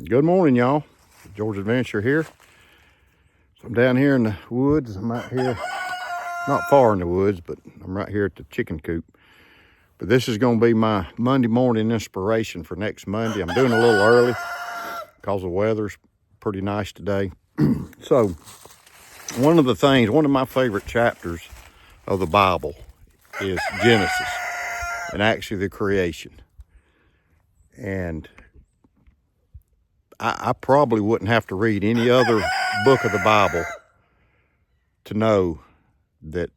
Good morning, y'all. George Adventure here. So I'm down here in the woods. I'm out here, not far in the woods, but I'm right here at the chicken coop. But this is going to be my Monday morning inspiration for next Monday. I'm doing a little early because the weather's pretty nice today. So one of my favorite chapters of the Bible is Genesis, and actually the creation. And I probably wouldn't have to read any other book of the Bible to know that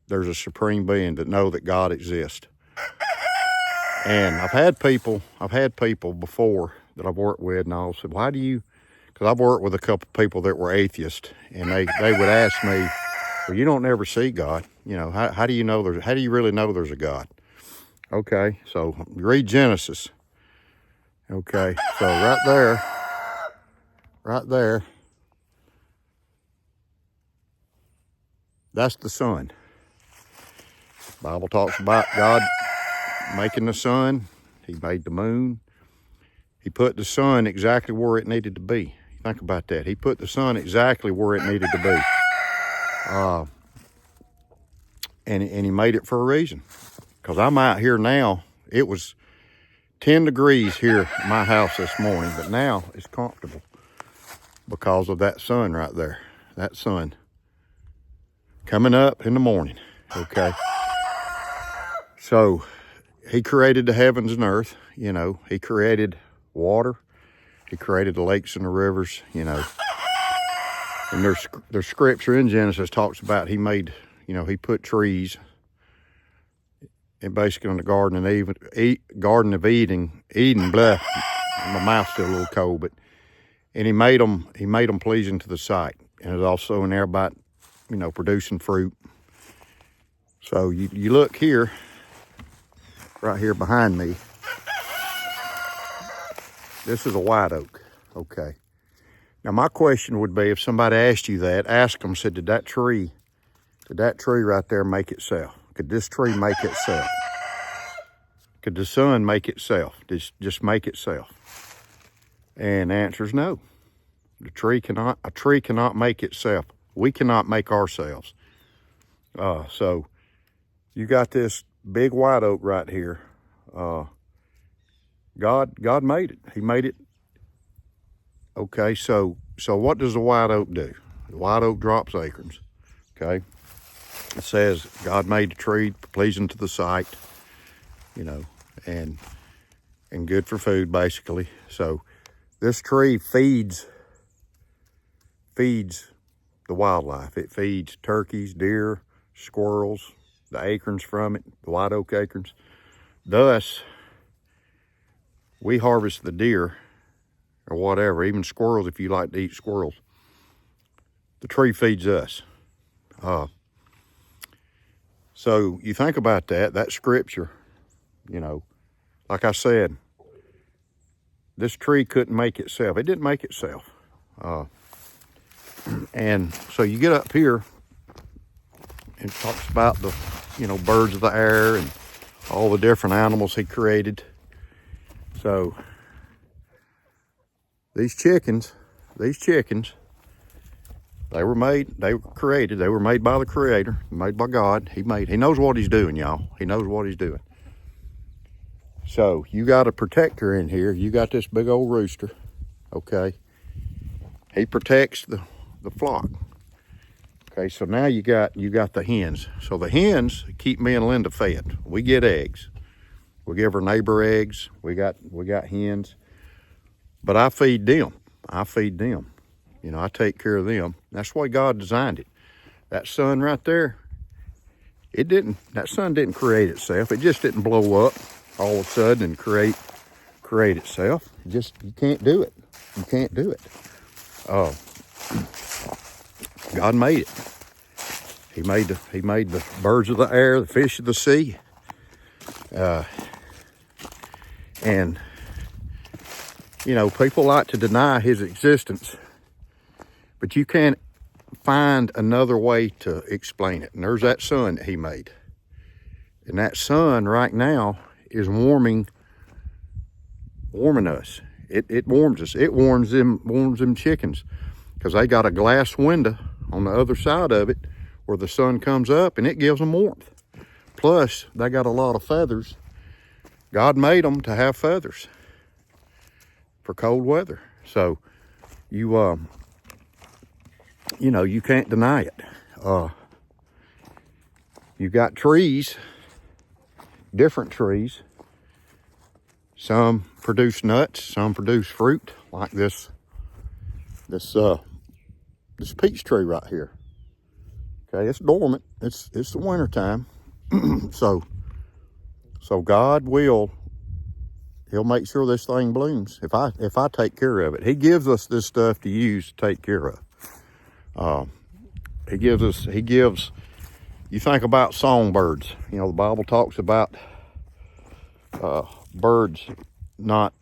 there's a supreme being, that know that God exists. And I've had people before that I've worked with, and I'll say, why do you, because I've worked with a couple of people that were atheists, and they would ask me, well, you don't ever see God. You know, how do you know how do you really know there's a God? Okay, so read Genesis. Okay, so right there, that's the sun. The Bible talks about God making the sun. He made the moon. He put the sun exactly where it needed to be. Think about that. He put the sun exactly where it needed to be. And he made it for a reason. Because I'm out here now. It was 10 degrees here at my house this morning, but now it's comfortable because of that sun right there. That sun coming up in the morning. Okay. So he created the heavens and earth, you know. He created water. He created the lakes and the rivers, you know. And there's scripture in Genesis talks about he made, you know, he put trees and basically in the Garden of Eden, blah. My mouth's still a little cold, but and he made them pleasing to the sight. And it's also in there about, you know, producing fruit. So you look here, right here behind me. This is a white oak. Okay. Now my question would be, if somebody asked you that, ask them, said, did that tree right there make itself? Could this tree make itself? Could the sun make itself? Just make itself? And the answer is no. A tree cannot make itself. We cannot make ourselves. So you got this big white oak right here. God made it. He made it. Okay, so what does the white oak do? The white oak drops acorns. Okay. It says God made the tree pleasing to the sight, you know, and good for food, basically. So this tree feeds the wildlife. It feeds turkeys, deer, squirrels, the acorns from it, the white oak acorns. Thus, we harvest the deer or whatever, even squirrels if you like to eat squirrels. The tree feeds us. So you think about that scripture, you know, like I said, this tree couldn't make itself. It didn't make itself. And so you get up here and it talks about the, you know, birds of the air and all the different animals he created. So these chickens, they were created, they were made by the Creator, made by God. He knows what he's doing, y'all. He knows what he's doing. So you got a protector in here. You got this big old rooster, okay? He protects the flock. Okay, so now you got the hens. So the hens keep me and Linda fed. We get eggs. We give our neighbor eggs. We got hens. But I feed them. You know, I take care of them. That's the way God designed it. That sun right there, that sun didn't create itself. It just didn't blow up all of a sudden and create itself. You can't do it. You can't do it. God made it. He made the birds of the air, the fish of the sea. And you know, people like to deny his existence, but you can't find another way to explain it. And there's that sun that he made. And that sun right now is warming us. It warms us. It warms them chickens, because they got a glass window on the other side of it where the sun comes up, and it gives them warmth. Plus, they got a lot of feathers. God made them to have feathers for cold weather. So you you can't deny it. You got trees, different trees. Some produce nuts, some produce fruit, like this peach tree right here. Okay, it's dormant. It's the winter time. So God He'll make sure this thing blooms if I take care of it. He gives us this stuff to use to take care of. He gives. You think about songbirds. You know, the Bible talks about birds. Not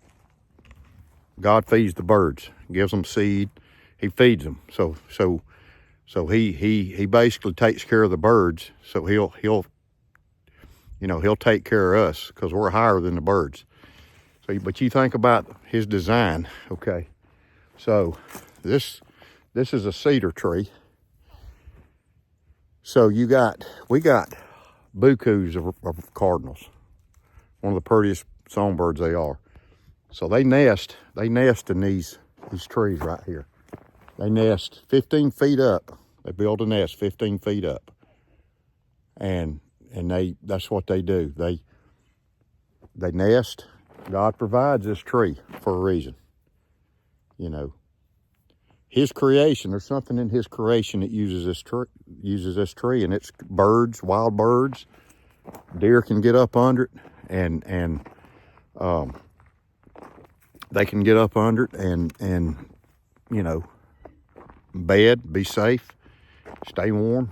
God feeds the birds, gives them seed. He feeds them. So he basically takes care of the birds. So he'll take care of us, because we're higher than the birds. So, but you think about his design. Okay, so this is a cedar tree. So we got bukus of cardinals, one of the prettiest songbirds they are. So they nest in these trees right here. They nest 15 feet up. They build a nest 15 feet up, and that's what they do. They nest. God provides this tree for a reason. You know, His creation. There's something in His creation that uses this tree, and it's birds, wild birds. Deer can get up under it, and they can get up under it and bed, be safe, stay warm.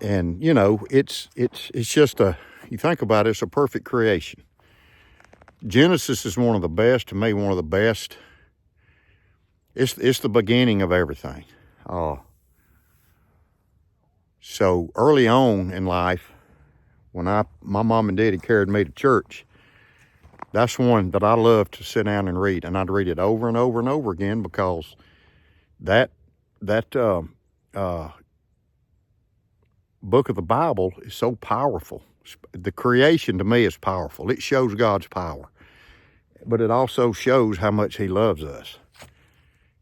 And it's just you think about it, it's a perfect creation. Genesis is one of the best, to me, one of the best. It's the beginning of everything. So early on in life, when my mom and daddy carried me to church, that's one that I love to sit down and read, and I'd read it over and over and over again, because that book of the Bible is so powerful. The creation, to me, is powerful. It shows God's power, but it also shows how much He loves us.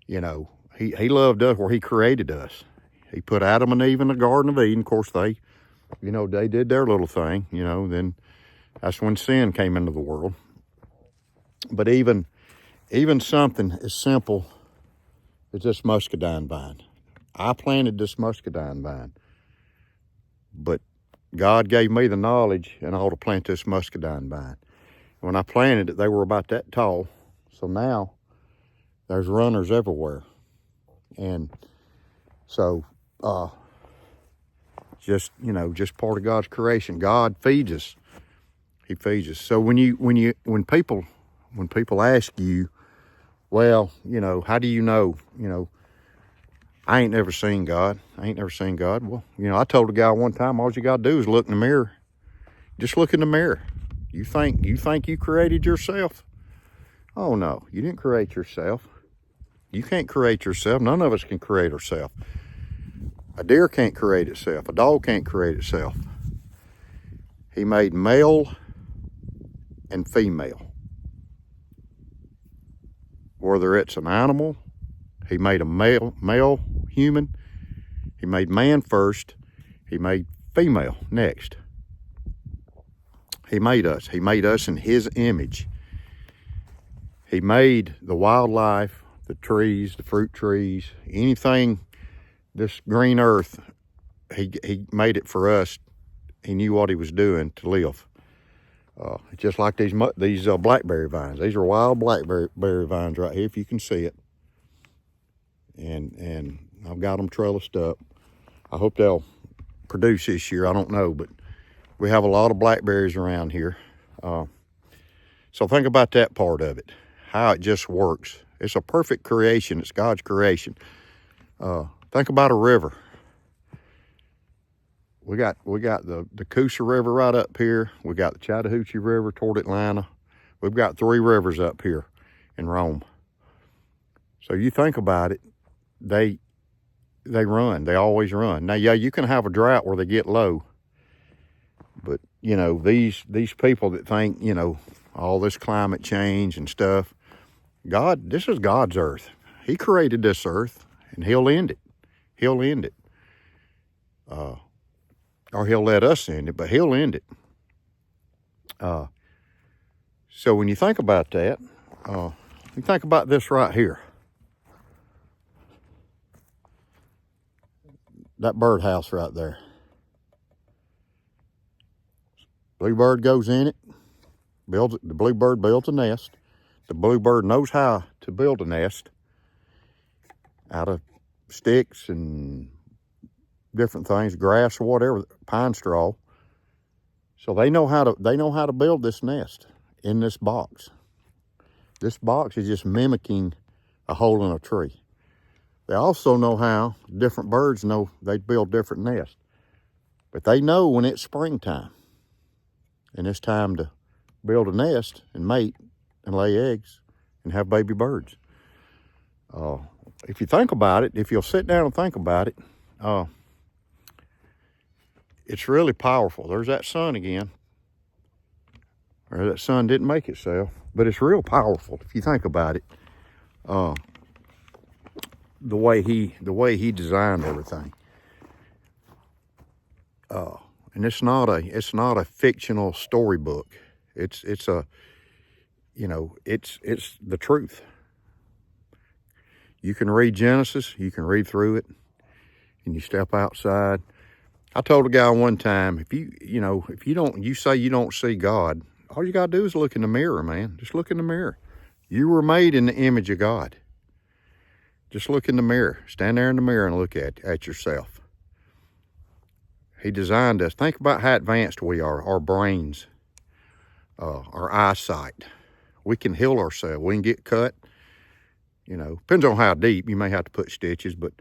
You know, He loved us where He created us. He put Adam and Eve in the Garden of Eden. Of course, they did their little thing. Then that's when sin came into the world. But even something as simple as this muscadine vine. I planted this muscadine vine, but God gave me the knowledge and all to plant this muscadine vine. When I planted it, they were about that tall. So now there's runners everywhere. And so just part of God's creation. God feeds us. He feeds us. So when people ask you, well, how do you know? I ain't never seen God. Well, I told a guy one time, all you got to do is look in the mirror. Just look in the mirror. You think you created yourself? Oh, no, you didn't create yourself. You can't create yourself. None of us can create ourselves. A deer can't create itself. A dog can't create itself. He made male and female. Whether it's an animal, He made a male human. He made man first. He made female next. He made us. He made us in His image. He made the wildlife, the trees, the fruit trees, anything, this green earth. He made it for us. He knew what He was doing to live. Just like these blackberry vines. These are wild blackberry vines right here, if you can see it. And I've got them trellised up. I hope they'll produce this year. I don't know, but we have a lot of blackberries around here. So think about that part of it, how it just works. It's a perfect creation. It's God's creation. Think about a river. We got the Coosa River right up here. We got the Chattahoochee River toward Atlanta. We've got 3 rivers up here in Rome. So you think about it, they run. They always run. Now, yeah, you can have a drought where they get low. But, you know, these people that think, you know, all this climate change and stuff, God, this is God's earth. He created this earth, and he'll end it. He'll end it. Or he'll let us end it, but he'll end it. So when you think about that, you think about this right here. That birdhouse right there. Bluebird goes in it, builds it. The bluebird builds a nest. The bluebird knows how to build a nest out of sticks and different things, grass or whatever, pine straw. So they know how to build this nest in this box. This box is just mimicking a hole in a tree. They also know how different birds know they build different nests. But they know when it's springtime and it's time to build a nest and mate and lay eggs and have baby birds. If you think about it, if you'll sit down and think about it, it's really powerful. There's that sun again. Or that sun didn't make itself, but it's real powerful if you think about it. The way he designed everything. And it's not a fictional storybook. It's a, you know, it's the truth. You can read Genesis, you can read through it, and you step outside. I told a guy one time, if you say you don't see God, all you gotta do is look in the mirror, man. Just look in the mirror. You were made in the image of God. Just look in the mirror. Stand there in the mirror and look at yourself. He designed us. Think about how advanced we are, our brains, our eyesight. We can heal ourselves. We can get cut. You know, depends on how deep. You may have to put stitches, but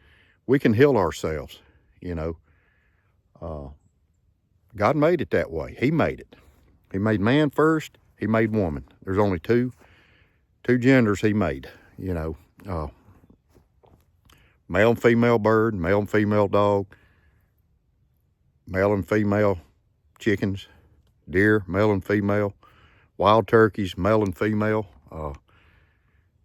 we can heal ourselves, you know. God made it that way. He made it. He made man first. He made woman. There's only two genders he made, you know. Male and female bird, male and female dog, male and female chickens, deer, male and female, wild turkeys, male and female.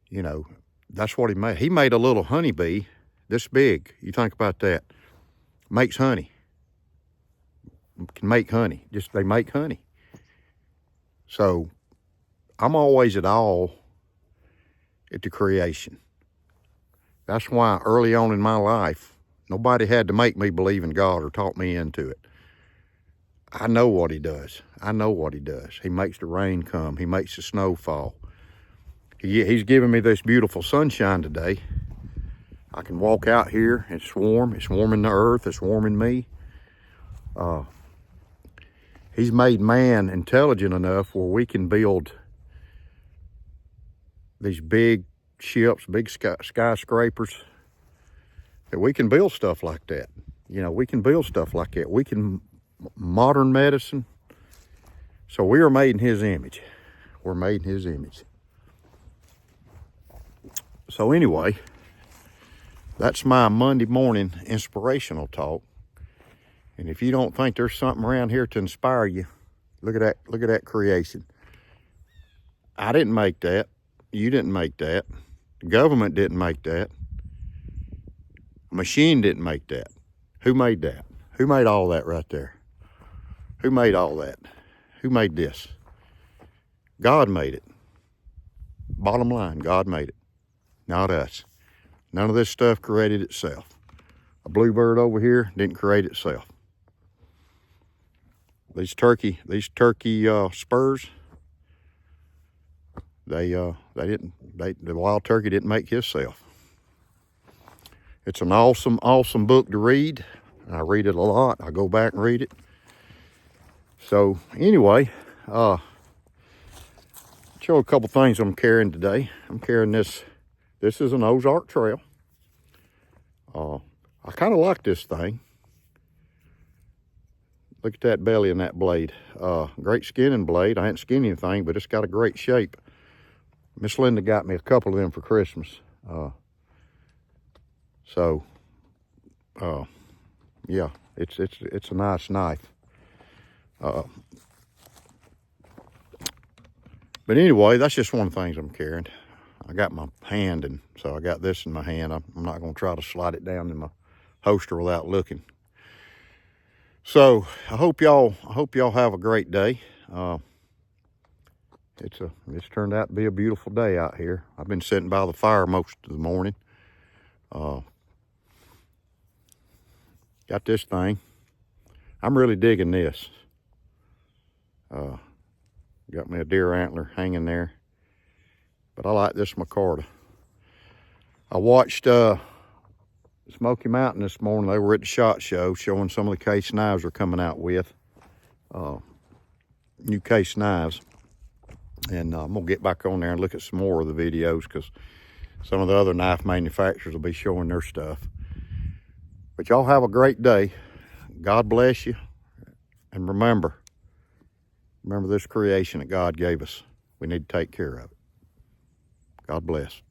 You know, that's what he made. He made a little honeybee this big. You think about that. Makes honey. Can make honey. They make honey. So I'm always at awe at the creation. That's why early on in my life, nobody had to make me believe in God or talk me into it. I know what he does. I know what he does. He makes the rain come. He makes the snow fall. He's given me this beautiful sunshine today. I can walk out here. It's warm. It's warming the earth. It's warming me. He's made man intelligent enough where we can build these big ships, big skyscrapers, that we can build stuff like that. You know, we can build stuff like that. We can modern medicine. So we are made in his image. We're made in his image. So anyway, that's my Monday morning inspirational talk. And if you don't think there's something around here to inspire you, look at that creation. I didn't make that. You didn't make that. The government didn't make that. A machine didn't make that. Who made that? Who made all that right there? Who made all that? Who made this? God made it. Bottom line, God made it, not us. None of this stuff created itself. A bluebird over here didn't create itself. These turkey spurs, the wild turkey didn't make himself. It's an awesome book to read. I read it a lot. I go back and read it. So anyway, show a couple things I'm carrying today. I'm carrying this. This is an Ozark Trail. I kind of like this thing. Look at that belly and that blade. Great skinning blade. I ain't skinned anything, but it's got a great shape. Miss Linda got me a couple of them for Christmas. Yeah, it's a nice knife. But anyway, that's just one of the things I'm carrying. I got my hand, and so I got this in my hand. I'm not going to try to slide it down in my holster without looking. So I hope y'all have a great day. It's turned out to be a beautiful day out here. I've been sitting by the fire most of the morning. Got this thing. I'm really digging this. Got me a deer antler hanging there. But I like this micarta. I watched Smoky Mountain this morning. They were at the SHOT Show showing some of the case knives they're coming out with. New case knives. And I'm going to get back on there and look at some more of the videos, because some of the other knife manufacturers will be showing their stuff. But y'all have a great day. God bless you. And remember this creation that God gave us. We need to take care of it. God bless.